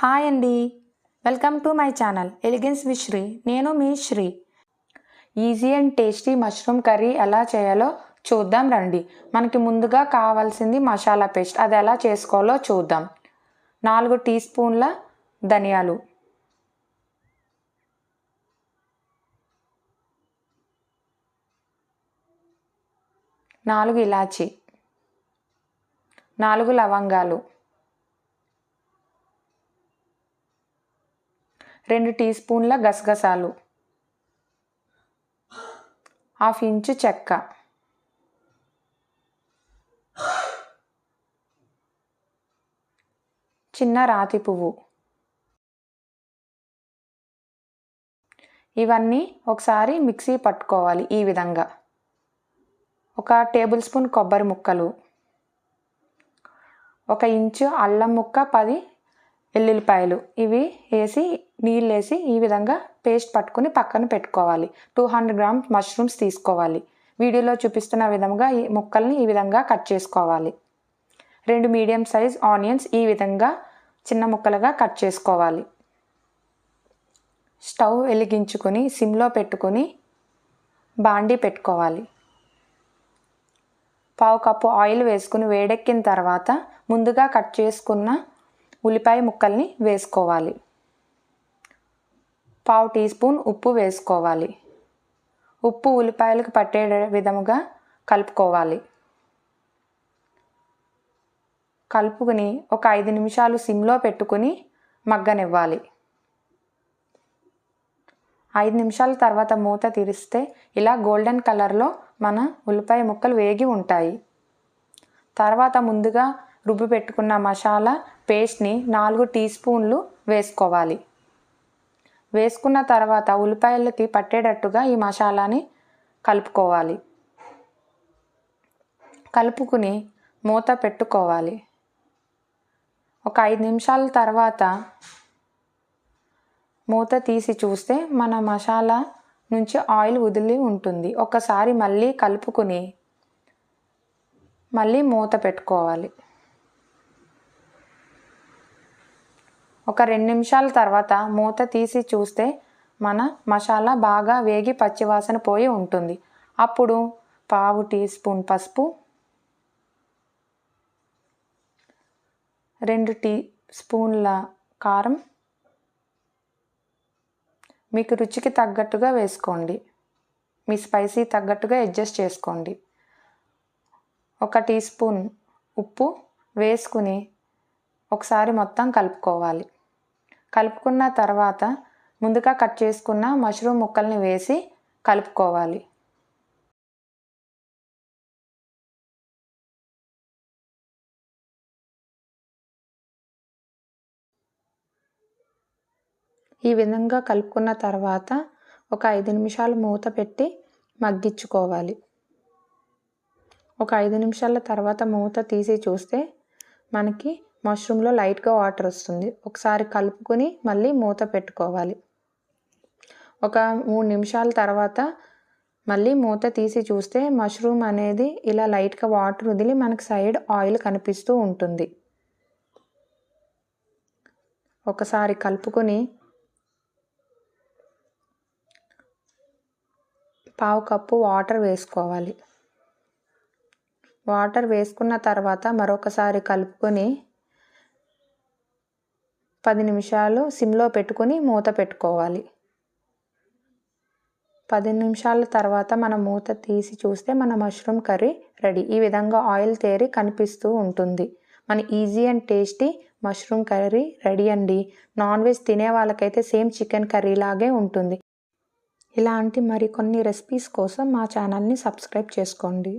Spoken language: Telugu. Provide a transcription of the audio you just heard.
హాయ్ అండి, welcome to my channel elegance with Shri. నేను మీ Shri. Easy and tasty mushroom curry ఎలా చేయాలో చూద్దాం రండి. మనకి ముందుగా కావాల్సింది మసాలా పేస్ట్. అది ఎలా చేసుకోవాలో చూద్దాం. 4 టీ స్పూన్ల ధనియాలు, 4 ఇలాచి, 4 లవంగాలు, 2 టీ స్పూన్ల గసగసాలు, 1/2 ఇంచు చెక్క, చిన్న రాతి పువ్వు. ఇవన్నీ ఒకసారి మిక్సీ పట్టుకోవాలి. ఈ విధంగా 1 టేబుల్ స్పూన్ కొబ్బరి ముక్కలు, 1 ఇంచు అల్లం ముక్క, 10 ఎల్లుల్లిపాయలు. ఇవి వేసి నీళ్ళు వేసి ఈ విధంగా పేస్ట్ పట్టుకుని పక్కన పెట్టుకోవాలి. 200 గ్రామ్స్ మష్రూమ్స్ తీసుకోవాలి. వీడియోలో చూపిస్తున్న విధంగా ఈ ముక్కల్ని ఈ విధంగా కట్ చేసుకోవాలి. 2 మీడియం సైజ్ ఆనియన్స్ ఈ విధంగా చిన్న ముక్కలుగా కట్ చేసుకోవాలి. స్టవ్ వెలిగించుకొని సిమ్లో పెట్టుకొని బాండీ పెట్టుకోవాలి. 1/2 కప్పు ఆయిల్ వేసుకుని వేడెక్కిన తర్వాత ముందుగా కట్ చేసుకున్న ఉల్లిపాయ ముక్కల్ని వేసుకోవాలి. 1/2 టీ స్పూన్ ఉప్పు వేసుకోవాలి. ఉప్పు ఉల్లిపాయలకు పట్టే విధముగా కలుపుకోవాలి. కలుపుకొని ఒక 5 నిమిషాలు సిమ్లో పెట్టుకుని మగ్గనివ్వాలి. 5 నిమిషాల తర్వాత మూత తెరిస్తే ఇలా గోల్డెన్ కలర్లో మన ఉల్లిపాయ ముక్కలు వేగి ఉంటాయి. తర్వాత ముందుగా రుబ్బి పెట్టుకున్న మసాలా పేస్ట్ని 4 టీ స్పూన్లు వేసుకోవాలి. వేసుకున్న తర్వాత ఉల్లిపాయలకి పట్టేటట్టుగా ఈ మసాలాని కలుపుకోవాలి. కలుపుకుని మూత పెట్టుకోవాలి. ఒక 5 నిమిషాల తర్వాత మూత తీసి చూస్తే మన మసాలా నుంచి ఆయిల్ వదిలి ఉంటుంది. ఒకసారి మళ్ళీ కలుపుకుని మళ్ళీ మూత పెట్టుకోవాలి. ఒక 2 నిమిషాల తర్వాత మూత తీసి చూస్తే మన మసాలా బాగా వేగి పచ్చివాసన పోయి ఉంటుంది. అప్పుడు 1/2 టీ స్పూన్ పసుపు, 2 టీ స్పూన్ల కారం, మీకు రుచికి తగ్గట్టుగా వేసుకోండి. మీ స్పైసీ తగ్గట్టుగా అడ్జస్ట్ చేసుకోండి. 1 టీ స్పూన్ ఉప్పు వేసుకుని ఒకసారి మొత్తం కలుపుకోవాలి. కలుపుకున్న తర్వాత ముందుగా కట్ చేసుకున్న మష్రూమ్ ముక్కల్ని వేసి కలుపుకోవాలి. ఈ విధంగా కలుపుకున్న తర్వాత ఒక 5 నిమిషాలు మూత పెట్టి మగ్గించుకోవాలి. ఒక 5 నిమిషాల తర్వాత మూత తీసి చూస్తే మనకి మష్రూమ్లో లైట్గా వాటర్ వస్తుంది. ఒకసారి కలుపుకొని మళ్ళీ మూత పెట్టుకోవాలి. ఒక 3 నిమిషాల తర్వాత మళ్ళీ మూత తీసి చూస్తే మష్రూమ్ అనేది ఇలా లైట్గా వాటర్ వదిలి మనకి సైడ్ ఆయిల్ కనిపిస్తూ ఉంటుంది. ఒకసారి కలుపుకొని 1/2 కప్పు వాటర్ వేసుకోవాలి. వాటర్ వేసుకున్న తర్వాత మరొకసారి కలుపుకొని 10 నిమిషాలు సిమ్లో పెట్టుకొని మూత పెట్టుకోవాలి. 10 నిమిషాల తర్వాత మనం మూత తీసి చూస్తే మన మష్రూమ్ కర్రీ రెడీ. ఈ విధంగా ఆయిల్ తేరి కనిపిస్తూ ఉంటుంది. మన easy and tasty mushroom curry ready అండి. నాన్ వెజ్ తినే వాళ్ళకైతే సేమ్ చికెన్ కర్రీ లాగే ఉంటుంది. ఇలాంటి మరికొన్ని రెసిపీస్ కోసం మా ఛానల్ని సబ్స్క్రైబ్ చేసుకోండి.